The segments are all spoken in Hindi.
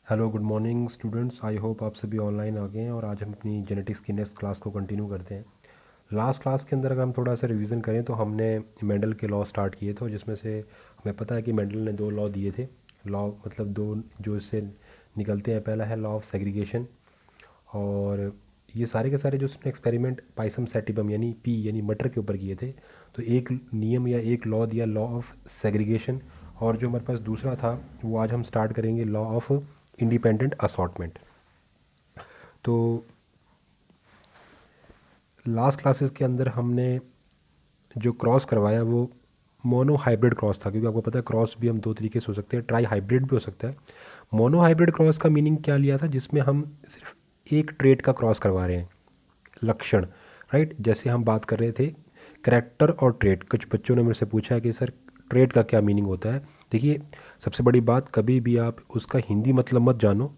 Hello good morning students. I hope आप सभी ऑनलाइन आ गए हैं और आज हम अपनी जेनेटिक्स की नेक्स्ट क्लास को कंटिन्यू करते हैं। लास्ट क्लास के अंदर अगर हम थोड़ा सा रिवीजन करें तो हमने मेंडल के लॉ स्टार्ट किए थे और जिसमें से हमें पता है कि मेंडल ने दो लॉ दिए थे। लॉ मतलब दो जो इससे निकलते हैं, पहला है लॉ ऑफ सेग्रीगेशन। और ये सारे के सारे जो उसने एक्सपेरिमेंट पाइसम सैटिवम यानी पी यानी मटर के ऊपर किए थे। तो एक नियम या एक लॉ दिया, लॉ ऑफ सेग्रीगेशन। और जो हमारे पास दूसरा था वो आज हम स्टार्ट करेंगे, लॉ ऑफ इंडिपेंडेंट असॉर्टमेंट। तो लास्ट क्लासेस के अंदर हमने जो क्रॉस करवाया वो मोनो हाइब्रिड क्रॉस था, क्योंकि आपको पता है क्रॉस भी हम दो तरीके से हो सकते हैं, ट्राई हाइब्रिड भी हो सकता है। मोनो हाइब्रिड क्रॉस का मीनिंग क्या लिया था, जिसमें हम सिर्फ एक ट्रेट का क्रॉस करवा रहे हैं, लक्षण। राइट, जैसे हम बात कर रहे थे करेक्टर और ट्रेट। कुछ बच्चों ने मेरे से पूछा कि सर ट्रेट का क्या मीनिंग होता है। देखिए, सबसे बड़ी बात, कभी भी आप उसका हिंदी मतलब मत जानो,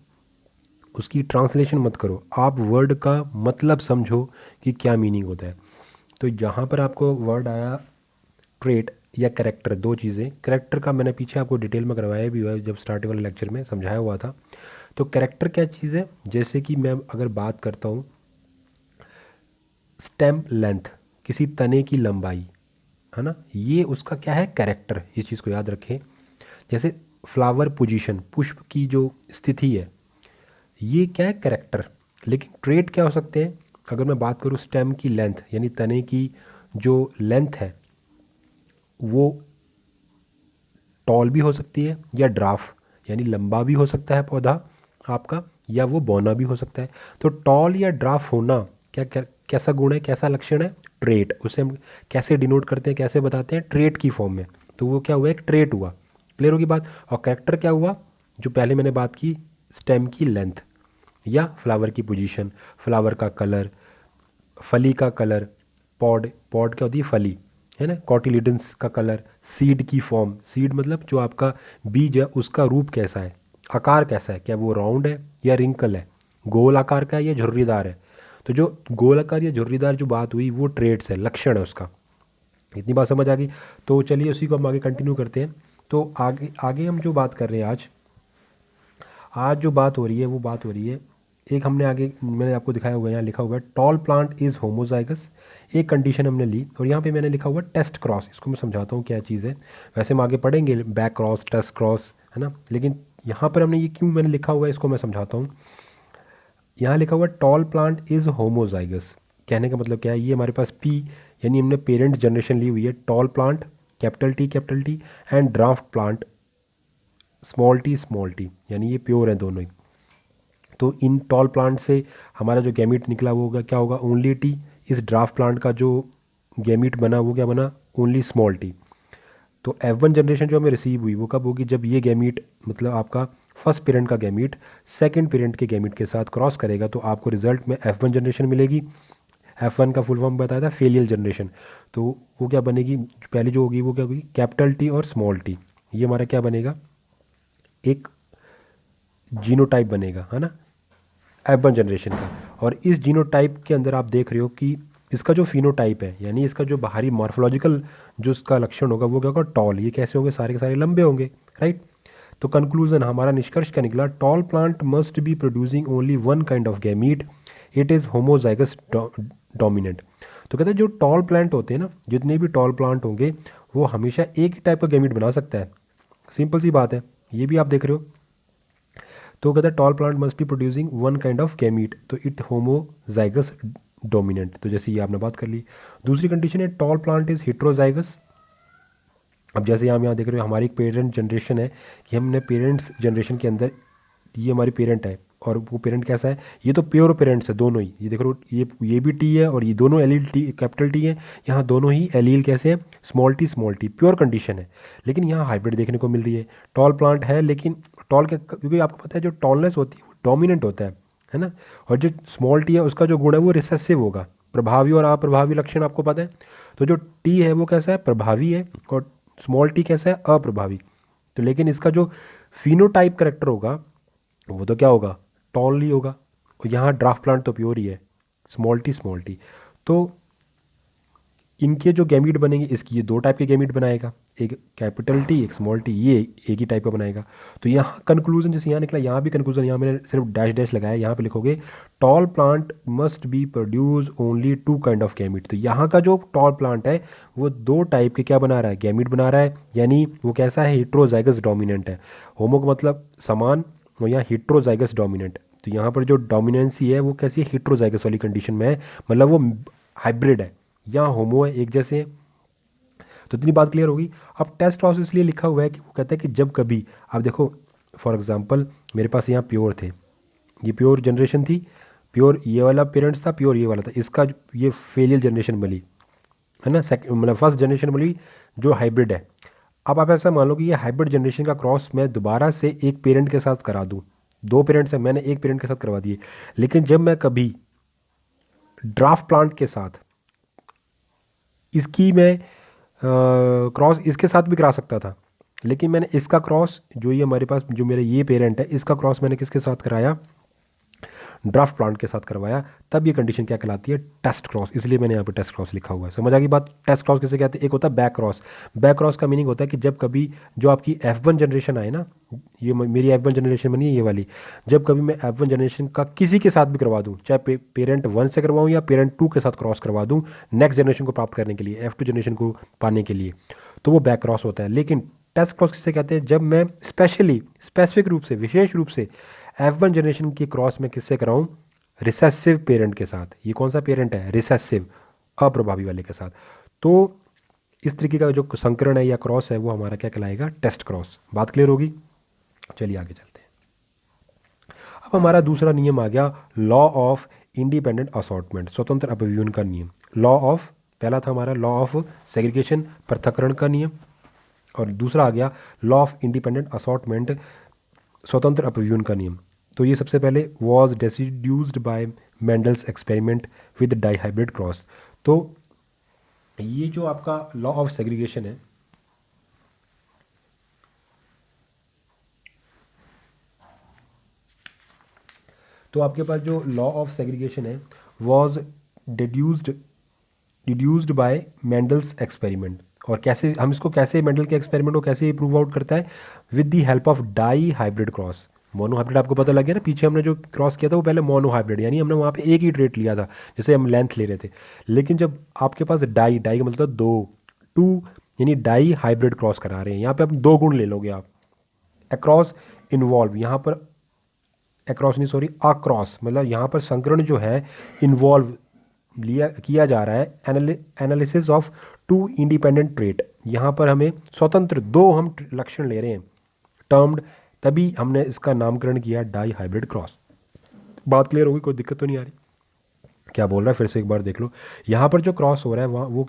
उसकी ट्रांसलेशन मत करो, आप वर्ड का मतलब समझो कि क्या मीनिंग होता है। तो जहाँ पर आपको वर्ड आया ट्रेट या करेक्टर, दो चीज़ें। करेक्टर का मैंने पीछे आपको डिटेल में करवाया भी हुआ है, जब स्टार्टिंग वाले लेक्चर में समझाया हुआ था। तो करेक्टर क्या चीज़ है, जैसे कि मैं अगर बात करता हूँ स्टेम लेंथ, किसी तने की लंबाई, है ना, ये उसका क्या है, कैरेक्टर। इस चीज़ को याद रखें। जैसे फ्लावर पोजीशन, पुष्प की जो स्थिति है, ये क्या है, करेक्टर। लेकिन ट्रेट क्या हो सकते हैं, अगर मैं बात करूँ स्टेम की लेंथ यानी तने की जो लेंथ है, वो टॉल भी हो सकती है या ड्राफ यानी लंबा भी हो सकता है पौधा आपका, या वो बौना भी हो सकता है। तो टॉल या ड्राफ होना कैसा गुण है, कैसा लक्षण है, ट्रेट। उसे हम कैसे डिनोट करते हैं, कैसे बताते हैं, ट्रेट की फॉर्म में। तो वो क्या हुआ, एक ट्रेट हुआ। क्लियर होगी बात। और कैरेक्टर क्या हुआ, जो पहले मैंने बात की, स्टेम की लेंथ या फ्लावर की पोजीशन, फ्लावर का कलर, फली का कलर, पॉड पॉड क्या होती है, फली, है ना, कॉटिलिडन्स का कलर, सीड की फॉर्म, सीड मतलब जो आपका बीज है उसका रूप कैसा है, आकार कैसा है, क्या वो राउंड है या रिंकल है, गोल आकार का है या झुर्रीदार है। तो जो गोल आकार या झुर्रीदार जो बात हुई वो ट्रेड्स है, लक्षण है उसका। इतनी बात समझ आ गई। तो चलिए उसी को हम आगे कंटिन्यू करते हैं। तो आगे आगे हम जो बात कर रहे हैं आज, आज जो बात हो रही है वो बात हो रही है, एक हमने आगे मैंने आपको दिखाया हुआ है, यहाँ लिखा हुआ है टॉल प्लांट इज़ होमोजाइगस। एक कंडीशन हमने ली और यहाँ पे मैंने लिखा हुआ है टेस्ट क्रॉस। इसको मैं समझाता हूँ क्या चीज़ है। वैसे हम आगे पढ़ेंगे बैक क्रॉस, टेस्ट क्रॉस, है ना, लेकिन यहाँ पर हमने ये क्यों मैंने लिखा हुआ है इसको मैं समझाता हूँ। यहाँ लिखा हुआ है टॉल प्लांट इज़ होमोजाइगस। कहने का मतलब क्या है, ये हमारे पास पी यानी हमने पेरेंट जनरेशन ली हुई है, tall plant capital T and dwarf plant small T, यानी ये प्योर है दोनों ही। तो इन टॉल प्लांट से हमारा जो गैमीट निकला वो होगा, क्या होगा, ओनली टी। इस ड्राफ्ट प्लांट का जो गैमीट बना वो क्या बना, ओनली स्मॉल टी। तो F1 जनरेशन जो हमें रिसीव हुई वो कब होगी, जब ये गैमीट मतलब आपका फर्स्ट पेरेंट का गैमीट सेकंड पेरेंट के गैमीट के साथ क्रॉस करेगा, तो आपको रिजल्ट में F1 जनरेशन मिलेगी। F1 का फुल फॉर्म बताया था फेलियल जनरेशन। तो वो क्या बनेगी, पहली जो होगी वो क्या होगी, कैपिटल टी और स्मॉल टी। ये हमारा क्या बनेगा, एक जीनोटाइप बनेगा, है ना, F1 जनरेशन का। और इस जीनोटाइप के अंदर आप देख रहे हो कि इसका जो फिनोटाइप है यानी इसका जो बाहरी मॉर्फोलॉजिकल जो इसका लक्षण होगा वो क्या होगा, टॉल। ये कैसे होंगे, सारे के सारे लंबे होंगे, राइट। तो कंक्लूजन, हमारा निष्कर्ष क्या निकला, toll plant must be producing only one kind of gamete, it is homozygous dominant. तो कहते हैं जो टॉल प्लांट होते हैं ना, जितने भी टॉल प्लांट होंगे वो हमेशा एक ही टाइप का गैमीट बना सकता है। सिंपल सी बात है, ये भी आप देख रहे हो। तो कहता है toll plant must be producing one kind of gamete, तो इट होमोजाइगस डोमिनेंट। तो जैसे ये आपने बात कर ली। दूसरी कंडीशन है टॉल प्लांट इज हिट्रोजाइगस। अब जैसे हम यहाँ देख रहे हो हमारी एक पेरेंट जनरेशन है कि हमने पेरेंट्स जनरेशन के अंदर ये हमारी पेरेंट है, और वो पेरेंट कैसा है, ये तो प्योर पेरेंट्स है दोनों ही। ये देख रहे हो ये भी टी है और ये दोनों एलील टी कैपिटल टी है। यहाँ दोनों ही एलील कैसे हैं, स्मॉल टी प्योर कंडीशन है। लेकिन यहाँ हाइब्रिड देखने को मिल रही है। टॉल प्लांट है लेकिन टॉल के, क्योंकि आपको पता है जो टॉलनेस होती है वो डोमिनेंट होता है ना। और जो स्मॉल टी है उसका जो गुण है वो रिसेसिव होगा, प्रभावी और अप्रभावी लक्षण आपको पता है। तो जो टी है वो कैसा है, प्रभावी है, और स्मॉल टी कैसा है, अप्रभावी। तो लेकिन इसका जो फिनोटाइप करेक्टर होगा वो तो क्या होगा, टॉल ही होगा। और यहाँ ड्राफ्ट प्लांट तो प्योर ही है, स्मॉल टी। तो इनके जो गैमीट बनेंगे, इसकी ये दो टाइप के गैमीट बनाएगा, एक कैपिटल टी एक स्मॉल टी, ये एक ही टाइप का बनाएगा। तो यहाँ कंक्लूजन जैसे यहाँ निकला, यहाँ भी कंक्लूजन, यहाँ मैंने सिर्फ डैश डैश लगाया, यहाँ पे लिखोगे tall plant must be produce only two kind of gamete. तो यहाँ का जो टॉल प्लांट है वो दो टाइप के क्या बना रहा है, गैमीट बना रहा है, यानी वो कैसा है, हेट्रोजाइगस डोमिनेंट है। होमो का मतलब समान, और यहाँ हेट्रोजाइगस डोमिनेंट। तो यहाँ पर जो डोमिनेंसी है वो कैसी है, हेट्रोजाइगस वाली कंडीशन में है, मतलब वो हाइब्रिड है। यहाँ होमो है, एक जैसे। तो इतनी बात क्लियर होगी। अब टेस्ट क्रॉस इसलिए लिखा हुआ है कि वो कहता है कि जब कभी, आप देखो फॉर एग्जांपल मेरे पास यहाँ प्योर थे, ये प्योर जनरेशन थी, प्योर ये वाला पेरेंट्स था, प्योर ये वाला था, इसका ये फेलियल जनरेशन बनी है ना, मतलब फर्स्ट जनरेशन बनी जो हाइब्रिड है। अब आप ऐसा मान लो कि ये हाइब्रिड जनरेशन का क्रॉस मैं दोबारा से एक पेरेंट के साथ करा दूँ, दो पेरेंट्स हैं, मैंने एक पेरेंट के साथ करवा दिए, लेकिन जब मैं कभी ड्राफ्ट प्लांट के साथ इसकी मैं क्रॉस इसके साथ भी करा सकता था, लेकिन मैंने इसका क्रॉस जो ये हमारे पास जो मेरे ये पेरेंट है, इसका क्रॉस मैंने किसके साथ कराया, ड्राफ्ट प्लांट के साथ करवाया, तब ये कंडीशन क्या कहलाती है, टेस्ट क्रॉस। इसलिए मैंने यहाँ पे टेस्ट क्रॉस लिखा हुआ है। समझ आ गई बात। टेस्ट क्रॉस किसे कहते हैं, एक होता है बैक क्रॉस। बैक क्रॉस का मीनिंग होता है कि जब कभी जो आपकी F1 जनरेशन आए ना, ये मेरी F1 जनरेशन बनी है ये वाली, जब कभी मैं F1 जनरेशन का किसी के साथ भी करवा दूँ, चाहे पेरेंट 1 से करवाऊँ या पेरेंट 2 के साथ क्रॉस करवा दूँ नेक्स्ट जनरेशन को प्राप्त करने के लिए, F2 जनरेशन को पाने के लिए, तो वो बैक क्रॉस होता है। लेकिन टेस्ट क्रॉस किसे कहते हैं, जब मैं स्पेसिफिक रूप से, विशेष रूप से F1 जनरेशन की क्रॉस में किससे कराऊँ, रिसेसिव पेरेंट के साथ। ये कौन सा पेरेंट है, रिसेसिव, अप्रभावी वाले के साथ। तो इस तरीके का जो संकरण है या क्रॉस है वो हमारा क्या कहलाएगा, टेस्ट क्रॉस। बात क्लियर होगी। चलिए आगे चलते हैं। अब हमारा दूसरा नियम आ गया, लॉ ऑफ इंडिपेंडेंट असॉर्टमेंट, स्वतंत्र अपव्यूहन का नियम। लॉ ऑफ, पहला था हमारा लॉ ऑफ सेग्रीगेशन, पृथक्करण का नियम, और दूसरा आ गया लॉ ऑफ इंडिपेंडेंट असॉर्टमेंट, स्वतंत्र अपव्यूहन का नियम। तो ये सबसे पहले was deduced by Mendel's experiment with dihybrid cross. तो ये जो आपका लॉ ऑफ सेग्रीगेशन है, तो आपके पास जो लॉ ऑफ सेग्रीगेशन है was deduced by Mendel's experiment. और कैसे हम इसको, कैसे मेंडल के एक्सपेरिमेंट को कैसे प्रूव आउट करता है, with the help of dihybrid cross. Monohybrid आपको पता लग गया ना, पीछे हमने जो क्रॉस किया था वो पहले मोनो हाइब्रिड, यानी हमने वहाँ पे एक ही ट्रेट लिया था, जैसे हम लेंथ ले रहे थे। लेकिन जब आपके पास डाई का मतलब दो, टू, यानी डाई हाइब्रिड क्रॉस करा रहे हैं, यहाँ पे आप दो गुण ले लोगे आप। अक्रॉस इन्वॉल्व, यहाँ पर अक्रॉस नहीं सॉरी अक्रॉस, मतलब यहाँ पर संकरण जो है इन्वॉल्व किया जा रहा है analysis of two independent trait. यहाँ पर हमें स्वतंत्र दो हम लक्षण ले रहे हैं टर्म्ड, तभी हमने इसका नामकरण किया डाई हाइब्रिड क्रॉस। बात क्लियर होगी, कोई दिक्कत तो नहीं आ रही। क्या बोल रहा है फिर से एक बार देख लो। यहाँ पर जो क्रॉस हो रहा है वहाँ वो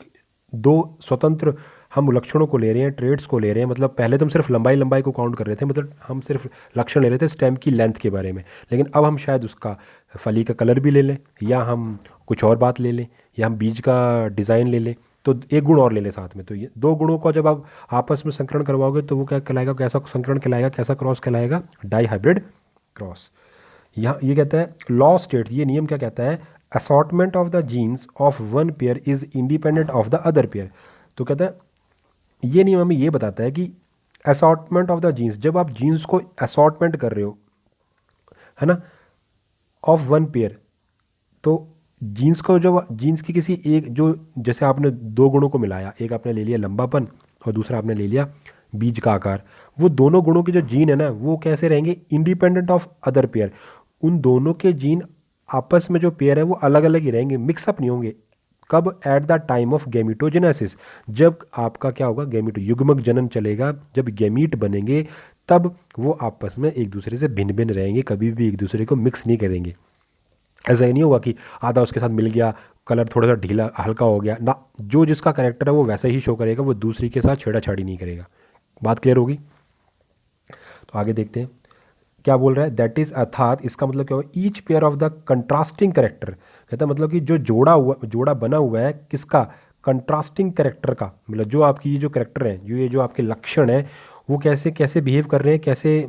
दो स्वतंत्र हम लक्षणों को ले रहे हैं, ट्रेड्स को ले रहे हैं। मतलब पहले तो हम सिर्फ लंबाई को काउंट कर रहे थे, मतलब हम सिर्फ लक्षण ले रहे थे स्टेम की लेंथ के बारे में, लेकिन अब हम शायद उसका फली का कलर भी ले लें, या हम कुछ और बात ले लें, या हम बीज का डिज़ाइन ले लें, तो एक गुण और ले लें साथ में। तो ये दो गुणों को जब आप आपस में संकरण करवाओगे तो वो क्या कहलाएगा, कैसा संकरण कहलाएगा, कैसा क्रॉस कहलाएगा, डाई हाइब्रिड क्रॉस। यहाँ ये कहता है लॉ स्टेट, ये नियम क्या कहता है, assortment of the jeans of one pair is independent of the other pair. तो कहता है ये नियम हमें ये बताता है कि असॉर्टमेंट ऑफ द जीन्स, जब आप जीन्स को असॉर्टमेंट कर रहे हो है ना, ऑफ वन पेयर, तो जीन्स को, जब जीन्स की किसी एक, जो जैसे आपने दो गुणों को मिलाया, एक आपने ले लिया लंबापन और दूसरा आपने ले लिया बीज का आकार, वो दोनों गुणों के जो जीन है ना वो कैसे रहेंगे, इंडिपेंडेंट ऑफ अदर पेयर। उन दोनों के जीन आपस में जो पेयर है वो अलग अलग ही रहेंगे, मिक्सअप नहीं होंगे। कब, एट द टाइम ऑफ गैमीटोजेनेसिस, जब आपका क्या होगा, गैमीटो युग्मक जनन चलेगा, जब गैमीट बनेंगे तब वो आपस में एक दूसरे से भिन्न भिन्न रहेंगे, कभी भी एक दूसरे को मिक्स नहीं करेंगे। ऐसा ही नहीं होगा कि आधा उसके साथ मिल गया, कलर थोड़ा सा ढीला हल्का हो गया ना, जो जिसका करेक्टर है वो वैसा ही शो करेगा, वो दूसरी के साथ छेड़ाछाड़ी नहीं करेगा। बात क्लियर होगी। तो आगे देखते हैं क्या बोल रहा है, दैट इज अर्थात इसका मतलब क्या होगा, each pair of the contrasting character, कहता है मतलब कि जो जोड़ा बना हुआ है किसका, कंट्रास्टिंग करेक्टर का, मतलब जो आपकी ये जो करेक्टर है, जो ये जो आपके लक्षण है वो कैसे कैसे बिहेव कर रहे हैं, कैसे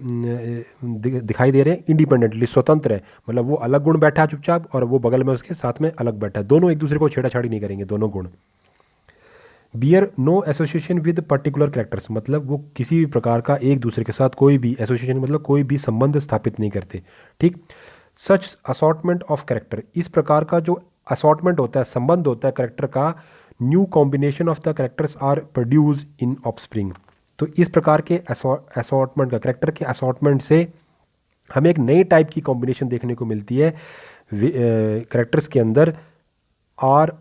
दिखाई दे रहे हैं, इंडिपेंडेंटली, स्वतंत्र है, मतलब वो अलग गुण बैठा है चुपचाप और वो बगल में उसके साथ में अलग बैठा है, दोनों एक दूसरे को छेड़ाछाड़ी नहीं करेंगे दोनों गुण। Bear no association with particular characters, मतलब वो किसी भी प्रकार का एक दूसरे के साथ कोई भी एसोसिएशन मतलब कोई भी संबंध स्थापित नहीं करते। ठीक। सच असॉर्टमेंट ऑफ कैरेक्टर, इस प्रकार का जो असॉर्टमेंट होता है, संबंध होता है कैरेक्टर का, new combination of the characters are produce in offspring. तो इस प्रकार के असॉर्टमेंट का, कैरेक्टर के असॉर्टमेंट से हमें एक नई टाइप की कॉम्बिनेशन देखने को मिलती है कैरेक्टर्स के अंदर, are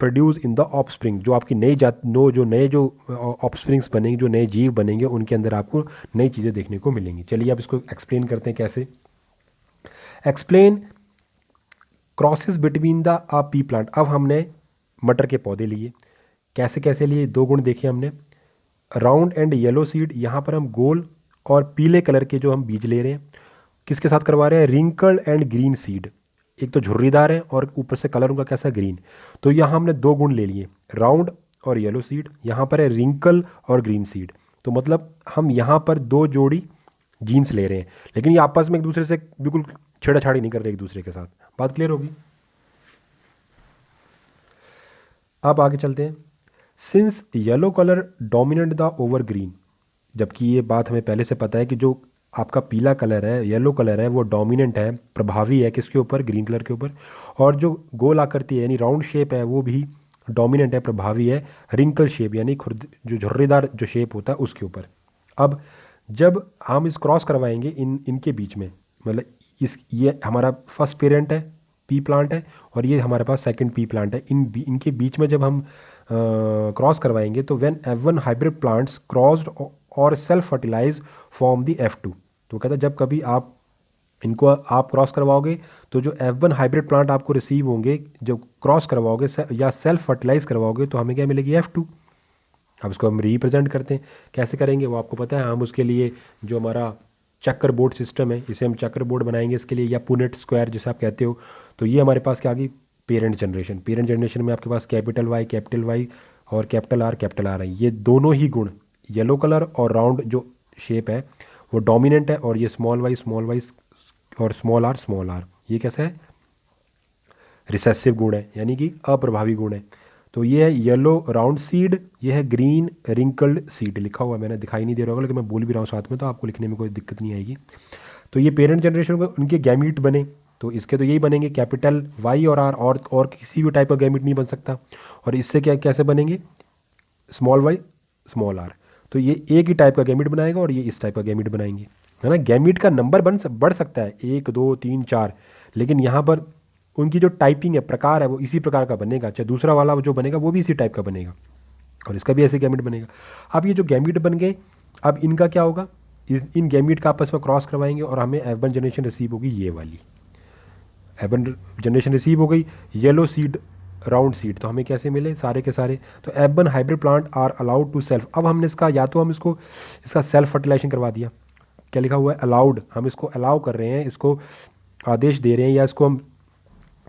produce in the offspring. जो आपकी नई जात नो जो नए जो ऑफस्प्रिंग्स बनेंगे, जो नए जीव बनेंगे, उनके अंदर आपको नई चीज़ें देखने को मिलेंगी। चलिए अब इसको एक्सप्लेन करते हैं कैसे। Explain crosses between the P plant. अब हमने मटर के पौधे लिए, कैसे कैसे लिए, दो गुण देखे हमने। राउंड एंड येलो सीड, यहाँ पर हम गोल और पीले कलर के जो हम बीज ले रहे हैं, किसके साथ करवा रहे हैं, रिंकल एंड ग्रीन सीड। एक तो झुर्रीदार है और ऊपर से कलर उनका कैसा, ग्रीन। तो यहाँ हमने दो गुण ले लिए, राउंड और येलो सीड। यहाँ पर है रिंकल और ग्रीन सीड। तो मतलब हम यहाँ पर दो जोड़ी जीन्स ले रहे हैं, लेकिन ये आपस में एक दूसरे से बिल्कुल छेड़ाछाड़ी नहीं कर रहे एक दूसरे के साथ। बात क्लियर होगी। अब आगे चलते हैं। Since yellow colour dominate the over green, जबकि ये बात हमें पहले से पता है कि जो आपका पीला कलर है, येलो कलर है, वो डोमिनेंट है, प्रभावी है किसके ऊपर, ग्रीन कलर के ऊपर। और जो गोल आकृति है यानी राउंड शेप है, वो भी डोमिनेंट है, प्रभावी है, रिंकल शेप यानी खुर्द जो झुर्रीदार जो शेप होता है उसके ऊपर। अब जब हम इस क्रॉस करवाएंगे इनके बीच में, मतलब ये हमारा फर्स्ट पेरेंट है, पी प्लांट है, और ये हमारे पास सेकंड पी प्लांट है। इनके बीच में जब हम क्रॉस करवाएंगे तो when F1 hybrid plants crossed और सेल्फ फर्टिलाइज फॉर्म दी F2। तो कहता है जब कभी आप इनको आप क्रॉस करवाओगे तो जो F1 हाइब्रिड प्लांट आपको रिसीव होंगे, जब क्रॉस करवाओगे या सेल्फ फर्टिलाइज करवाओगे, तो हमें क्या मिलेगी, F2। अब इसको हम रिप्रेजेंट करते हैं, कैसे करेंगे वो आपको पता है। हम उसके लिए जो हमारा चक्कर बोर्ड सिस्टम है, इसे हम चक्कर बोर्ड बनाएंगे इसके लिए, या पुनेट स्क्वायर जिसे आप कहते हो। तो ये हमारे पास क्या आ गई, पेरेंट जनरेशन। पेरेंट जनरेशन में आपके पास कैपिटल वाई और कैपिटल आर है। ये दोनों ही गुण, येलो कलर और राउंड जो शेप है वो डोमिनेंट है, और ये स्मॉल वाई और स्मॉल आर ये कैसा है, रिसेसिव गुण है, यानी कि अप्रभावी गुण है। तो ये है येलो राउंड सीड, ये है ग्रीन रिंकल्ड सीड। लिखा हुआ मैंने, दिखाई नहीं दे रहा होगा लेकिन मैं बोल भी रहा हूँ साथ में, तो आपको लिखने में कोई दिक्कत नहीं आएगी। तो ये पेरेंट जनरेशन को उनके गैमीट बने, तो इसके तो यही बनेंगे, कैपिटल वाई और आर, और किसी भी टाइप का गैमीट नहीं बन सकता। और इससे क्या कैसे बनेंगे, स्मॉल वाई स्मॉल आर। तो ये एक ही टाइप का गैमीट बनाएगा और ये इस टाइप का गैमीट बनाएंगे, है ना। गैमीट का नंबर बढ़ सकता है, 1 2 3 4, लेकिन यहाँ पर उनकी जो टाइपिंग है, प्रकार है, वो इसी प्रकार का बनेगा। चाहे दूसरा वाला जो बनेगा वो भी इसी टाइप का बनेगा, और इसका भी ऐसे गैमीट बनेगा। अब ये जो गैमीट बन गए, अब इनका क्या होगा, इन गैमीट का आपस में क्रॉस करवाएंगे और हमें F1 जनरेशन रिसीव होगी, ये वाली F1 जनरेशन रिसीव हो गई। येलो सीड राउंड सीड, तो हमें कैसे मिले सारे के सारे, तो F1 hybrid plant are allowed to self. अब हमने इसका या तो हम इसको इसका सेल्फ फर्टिलाइजेशन करवा दिया, क्या लिखा हुआ है, अलाउड, हम इसको अलाउ कर रहे हैं, इसको आदेश दे रहे हैं, या इसको हम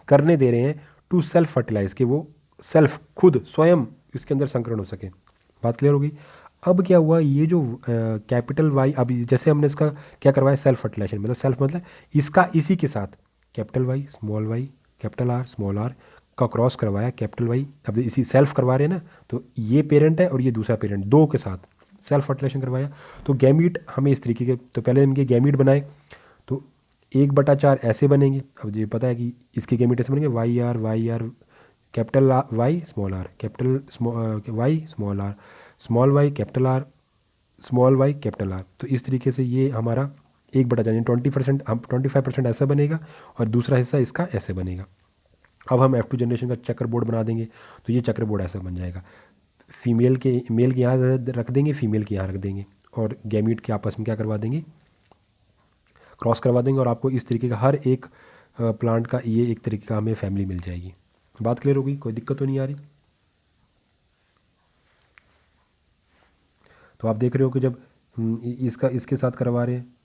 करने दे रहे हैं टू सेल्फ फर्टिलाइज, कि वो सेल्फ खुद स्वयं इसके अंदर संकरण हो सके। बात क्लियर होगी। अब क्या हुआ, ये जो कैपिटल वाई, अब जैसे हमने इसका क्या करवाया, सेल्फ फर्टिलाइजेशन, मतलब सेल्फ मतलब इसका इसी के साथ capital Y capital R small R का क्रॉस करवाया, कैपिटल वाई, अब इसी सेल्फ करवा रहे हैं ना, तो ये पेरेंट है और ये दूसरा पेरेंट, दो के साथ सेल्फ फर्टिलाइजेशन करवाया। तो गैमीट हमें इस तरीके के, तो पहले इनके गैमीट बनाए, तो 1/4 ऐसे बनेंगे। अब ये पता है कि इसके गैमीट ऐसे बनेंगे, Y R capital Y small R, capital Y small Y capital R. तो इस तरीके से ये हमारा 1/4 यानी 20%, हम 25% ऐसा बनेगा, और दूसरा हिस्सा इसका ऐसे बनेगा। अब हम F2 जनरेशन का चक्कर बोर्ड बना देंगे, तो ये चक्कर बोर्ड ऐसा बन जाएगा। मेल के यहाँ रख देंगे, फीमेल के यहाँ रख देंगे, और गैमीट के आपस में क्या करवा देंगे, क्रॉस करवा देंगे, और आपको इस तरीके का हर एक प्लांट का ये एक तरीके का हमें फैमिली मिल जाएगी। बात क्लियर होगी, कोई दिक्कत तो नहीं आ रही। तो आप देख रहे हो कि जब इसका इसके साथ करवा रहे हैं,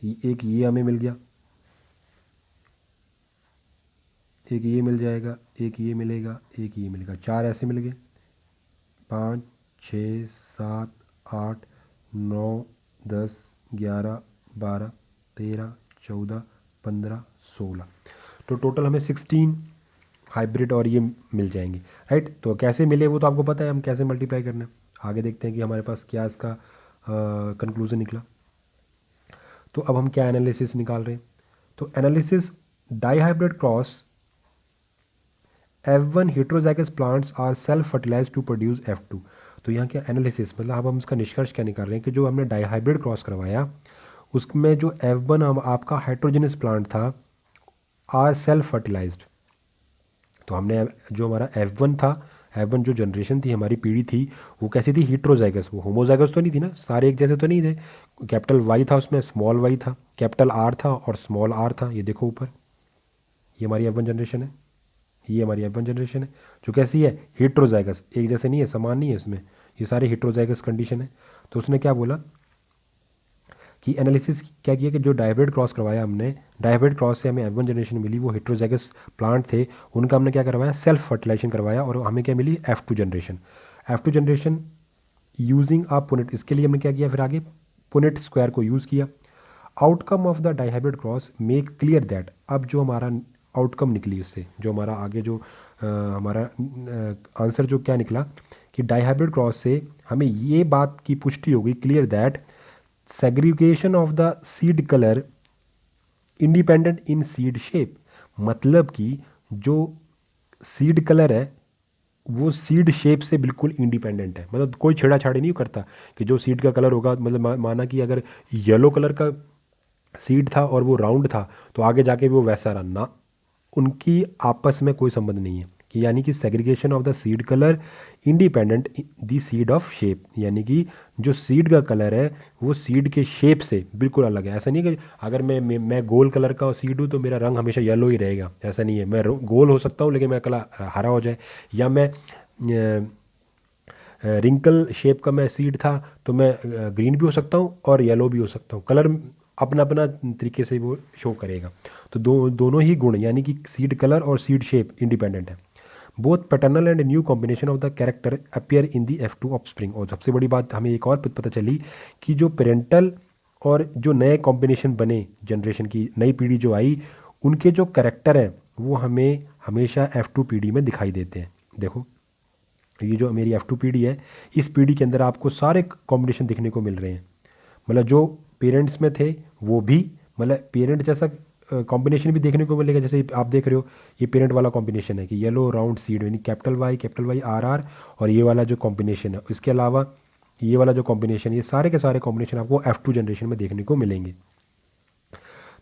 एक ये हमें मिल गया, एक ये मिल जाएगा, एक ये मिलेगा, एक ये मिलेगा, 4 ऐसे मिल गए, 5 6 7 8 9 10 11 12 13 14 15 16। तो टोटल हमें 16 हाइब्रिड और ये मिल जाएंगे, राइट। तो कैसे मिले वो तो आपको पता है, हम कैसे मल्टीप्लाई करना है। आगे देखते हैं कि हमारे पास क्या इसका कंक्लूजन निकला। तो अब हम क्या एनालिसिस निकाल रहे हैं। तो analysis, dihybrid cross F1 heterozygous plants are self fertilized to produce F2। तो यहाँ क्या एनालिसिस, मतलब अब हम इसका निष्कर्ष क्या निकाल रहे हैं कि जो हमने डाईहाइब्रिड क्रॉस करवाया उसमें जो F1 आपका हाइड्रोजनस प्लांट था आर सेल्फ फर्टिलाइज्ड। तो हमने जो हमारा F1 था, F1 जो जनरेशन थी हमारी पीढ़ी थी, वो कैसी थी, हीट्रोजाइगस। वो होमोजाइगस तो नहीं थी ना, सारे एक जैसे तो नहीं थे। कैपिटल वाई था उसमें, स्मॉल वाई था, कैपिटल आर था और स्मॉल आर था। ये देखो ऊपर, ये हमारी F1 जनरेशन है, ये हमारी F1 जनरेशन है जो कैसी है, हीट्रोजाइगस। एक जैसे नहीं है, समान नहीं है इसमें, ये सारे हीट्रोजाइगस कंडीशन है। तो उसने क्या बोला कि एनालिसिस क्या किया कि जो डाइब्रिड क्रॉस करवाया हमने, डाइब्रिड क्रॉस से हमें F1 जनरेशन मिली, वो हेट्रोजाइगस प्लांट थे, उनका हमने क्या करवाया, सेल्फ फर्टिलाइजेशन करवाया और हमें क्या मिली, F2 generation. F2 generation using a Punnett, इसके लिए हमने क्या किया फिर आगे, पुनेट स्क्वायर को यूज़ किया। Outcome of the dihybrid cross make clear that, अब जो हमारा आउटकम निकली उससे, जो हमारा आगे जो हमारा आंसर जो क्या निकला कि डाइहाइब्रिड क्रॉस से हमें ये बात की पुष्टि हो गई, clear that segregation of the seed colour independent in seed shape. मतलब कि जो सीड कलर है वो सीड शेप से बिल्कुल इंडिपेंडेंट है, मतलब कोई छेड़ाछाड़ी नहीं करता कि जो सीड का कलर होगा, मतलब माना कि अगर येलो कलर का सीड था और वो राउंड था तो आगे जाके भी वो वैसा रहा ना, उनकी आपस में कोई संबंध नहीं है। कि यानी कि segregation of the seed colour independent the seed of shape, यानी कि जो सीड का कलर है वो सीड के शेप से बिल्कुल अलग है। ऐसा नहीं है कि अगर मैं गोल कलर का सीड हूँ तो मेरा रंग हमेशा येलो ही रहेगा, ऐसा नहीं है। मैं गोल हो सकता हूँ लेकिन मेरा कलर हरा हो जाए, या मैं रिंकल शेप का मैं सीड था तो मैं ग्रीन भी हो सकता हूँ और येलो भी हो सकता हूँ। कलर अपना अपना तरीके से वो शो करेगा। तो दोनों ही गुण यानी कि सीड कलर और सीड शेप इंडिपेंडेंट है। Both paternal and new combination of the character appear in the F2 offspring. और सबसे बड़ी बात हमें एक और पता चली कि जो पेरेंटल और जो नए कॉम्बिनेशन बने, जनरेशन की नई पीढ़ी जो आई, उनके जो कैरेक्टर हैं वो हमें हमेशा F2 पीढ़ी में दिखाई देते हैं। देखो ये जो मेरी F2 पीढ़ी है, इस पीढ़ी के अंदर आपको सारे कॉम्बिनेशन दिखने को मिल रहे हैं। मतलब जो पेरेंट्स में थे वो भी, मतलब पेरेंट जैसा कॉम्बिनेशन भी देखने को मिलेगा। जैसे आप देख रहे हो ये पेरेंट वाला कॉम्बिनेशन है कि येलो राउंड सीड, यानी कैपिटल वाई आर आर, और ये वाला जो कॉम्बिनेशन है, इसके अलावा ये वाला जो कॉम्बिनेशन, ये सारे के सारे कॉम्बिनेशन आपको F2 जनरेशन में देखने को मिलेंगे।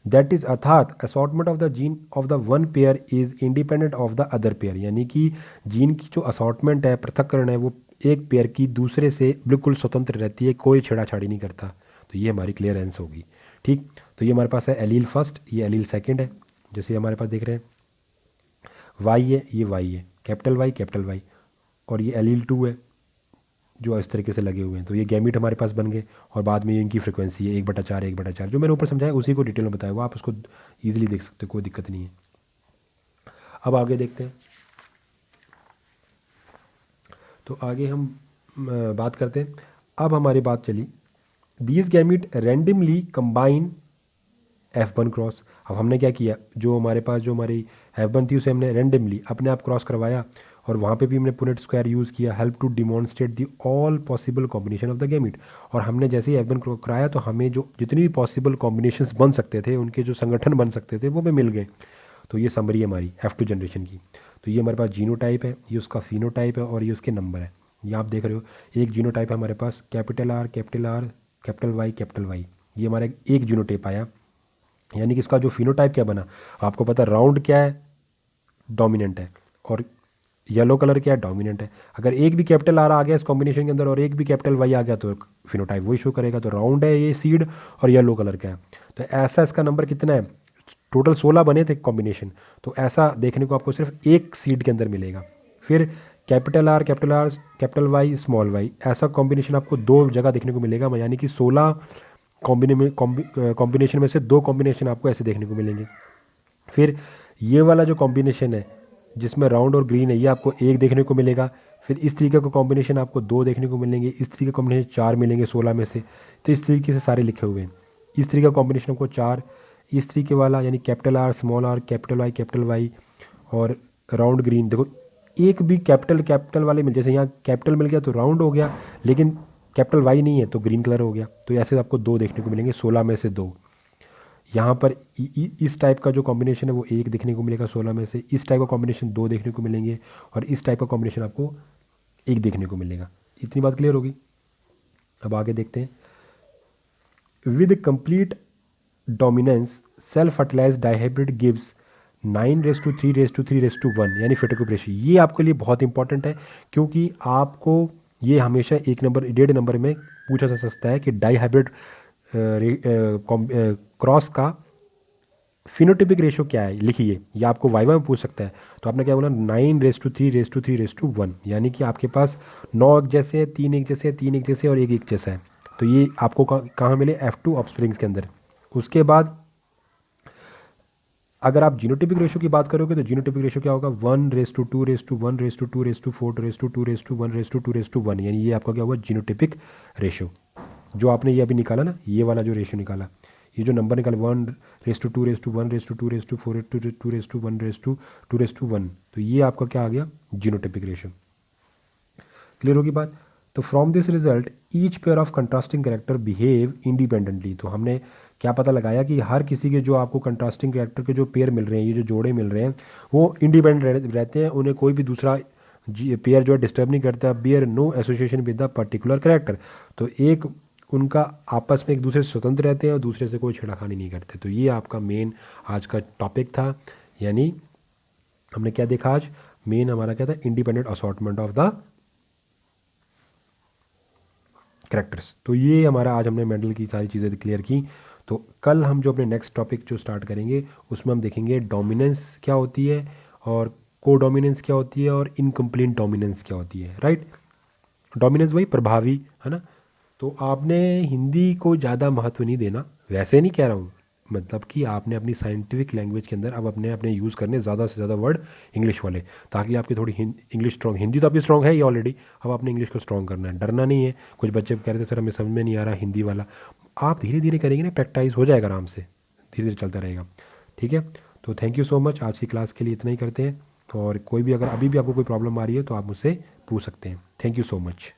दैट इज अर्थात assortment of the gene of the one pair is independent of the other pair, यानी कि जीन की जो असॉर्टमेंट है, पृथक्करण है, वो एक पेयर की दूसरे से बिल्कुल स्वतंत्र रहती है, कोई छेड़ाछाड़ी नहीं करता। तो ये हमारी क्लियरेंस होगी। ठीक, तो ये हमारे पास है एलील फर्स्ट, ये एलील सेकंड है। जैसे हमारे पास देख रहे हैं वाई है, ये वाई है, कैपिटल वाई, और ये एलील टू है जो इस तरीके से लगे हुए हैं। तो ये गैमीट हमारे पास बन गए, और बाद में इनकी फ्रिक्वेंसी है 1/4 जो मैंने ऊपर समझाया, उसी को डिटेल में बताया हुआ, आप उसको ईजिली देख सकते हो, कोई दिक्कत नहीं है। अब आगे देखते हैं। तो आगे हम बात करते हैं। अब हमारी बात चली, these gamete randomly combine F1 cross. अब हमने क्या किया, जो हमारे पास जो हमारी F1 थी उसे हमने रैंडमली अपने आप क्रॉस करवाया, और वहाँ पे भी हमने पुनेट स्क्वायर यूज़ किया, help to demonstrate the all possible combination of the gamete. और हमने जैसे ही F1 कराया तो हमें जो जितनी भी पॉसिबल कॉम्बिनेशंस बन सकते थे, उनके जो संगठन बन सकते थे, वो हमें मिल गए। तो ये समरी है हमारी F2 जनरेशन की। तो ये हमारे पास जीनोटाइप है, ये उसका फिनोटाइप है, और ये उसके नंबर है। ये आप देख रहे हो, एक जीनोटाइप है हमारे पास कैपिटल आर, कैपिटल वाई, ये हमारा एक जीनोटाइप आया। यानी कि इसका जो फिनोटाइप क्या बना, आपको पता है राउंड क्या है, डोमिनेंट है, और येलो कलर क्या है, डोमिनेंट है। अगर एक भी कैपिटल आर आ गया इस कॉम्बिनेशन के अंदर और एक भी कैपिटल वाई आ गया तो फिनोटाइप वही शो करेगा। तो राउंड है ये सीड और येलो कलर का है। तो ऐसा इसका नंबर कितना है, टोटल 16 बने थे कॉम्बिनेशन। तो ऐसा देखने को आपको सिर्फ एक सीड के अंदर मिलेगा। फिर capital R, capital Y, small Y, ऐसा कॉम्बिनेशन आपको 2 जगह देखने को मिलेगा। यानी कि 16 कॉम्बिनेशन में से 2 कॉम्बिनेशन आपको ऐसे देखने को मिलेंगे। फिर ये वाला जो कॉम्बिनेशन है जिसमें राउंड और ग्रीन है, ये आपको 1 देखने को मिलेगा। फिर इस तरीके का कॉम्बिनेशन आपको 2 देखने को मिलेंगे, इस तरीके का कॉम्बिनेशन 4 मिलेंगे 16 में से। तो इस तरीके से सारे लिखे हुए हैं। इस तरीके का कॉम्बिनेशन आपको 4, इस तरीके वाला, यानी capital R, small R, capital Y और राउंड ग्रीन। देखो एक भी कैपिटल वाले मिल, जैसे यहाँ कैपिटल मिल गया तो राउंड हो गया, लेकिन कैपिटल वाई नहीं है तो ग्रीन कलर हो गया। तो ऐसे आपको दो देखने को मिलेंगे, 16 में से दो। यहाँ पर इस टाइप का जो कॉम्बिनेशन है वो एक देखने को मिलेगा 16 में से, इस टाइप का कॉम्बिनेशन दो देखने को मिलेंगे, और इस टाइप का कॉम्बिनेशन आपको एक देखने को मिलेगा। इतनी बात क्लियर होगी। अब आगे देखते हैं। With complete dominance self fertilise dihybrid gives 9:3:3:1 यानी फेटोक्यूप रेशियो। ये आपके लिए बहुत इंपॉर्टेंट है, क्योंकि आपको ये हमेशा 1.5 नंबर में पूछा जा सकता है कि डाइहाइब्रिड क्रॉस का फिनोटिपिक रेशियो क्या है, लिखिए। या आपको वाइवा में पूछ सकता है, तो आपने क्या बोला 9:3:3:1, यानी कि आपके पास 9 एक जैसे है, 3 एक जैसे है, 3 एक जैसे और एक जैसा है। तो ये आपको कहाँ मिले, F2 ऑफस्प्रिंग्स के अंदर। उसके बाद अगर आप जीनोटिपिक रेशियो की बात करोगे तो जीनोटिपिक रेशियो क्या होगा, 1:2:1:4:2:1, यानी ये आपका क्या हुआ जीनोटिपिक रेशियो। जो आपने ये अभी निकाला ना, ये वाला जो रेशियो निकाला, ये जो नंबर निकाला 1:2:1:2:4:2:1:1, तो ये आपका क्या आ गया, जीनोटिपिक रेशियो। क्लियर होगी बात। तो from this result each pair of contrasting character behave independently. तो हमने क्या पता लगाया कि हर किसी के जो आपको कंट्रास्टिंग कैरेक्टर के जो पेयर मिल रहे हैं, ये जो जोड़े मिल रहे हैं, वो इंडिपेंडेंट रहते हैं, उन्हें कोई भी दूसरा पेयर जो है डिस्टर्ब नहीं करता। Bear no association with the particular character. तो एक उनका आपस में एक दूसरे से स्वतंत्र रहते हैं और दूसरे से कोई छेड़खानी नहीं करते। तो ये आपका मेन आज का टॉपिक था। यानी हमने क्या देखा आज, मेन हमारा क्या था, independent assortment of the characters. तो ये हमारा आज हमने मेंडल की सारी चीज़ें क्लियर की। तो कल हम जो अपने नेक्स्ट टॉपिक जो स्टार्ट करेंगे उसमें हम देखेंगे डोमिनेंस क्या होती है, और कोडोमिनेंस क्या होती है, और इनकम्प्लीट डोमिनेंस क्या होती है। राइट, डोमिनेंस वही प्रभावी है ना। तो आपने हिंदी को ज़्यादा महत्व नहीं देना, वैसे नहीं कह रहा हूँ, मतलब कि आपने अपनी साइंटिफिक लैंग्वेज के अंदर अब अपने अपने यूज़ करने ज़्यादा से ज़्यादा वर्ड इंग्लिश वाले, ताकि आपकी थोड़ी इंग्लिश स्ट्रॉन्ग, हिंदी तो आपकी स्ट्रॉन्ग है ही ऑलरेडी, अब आपने इंग्लिश को स्ट्रॉन्ग करना है, डरना नहीं है। कुछ बच्चे कह रहे थे सर हमें समझ में नहीं आ रहा हिंदी वाला, आप धीरे धीरे करेंगे ना, प्रैक्टिस हो जाएगा आराम से, धीरे धीरे चलता रहेगा। ठीक है, तो थैंक यू सो मच, आज की क्लास के लिए इतना ही करते हैं। और कोई भी अगर अभी भी आपको कोई प्रॉब्लम आ रही है तो आप मुझसे पूछ सकते हैं। Thank you so much.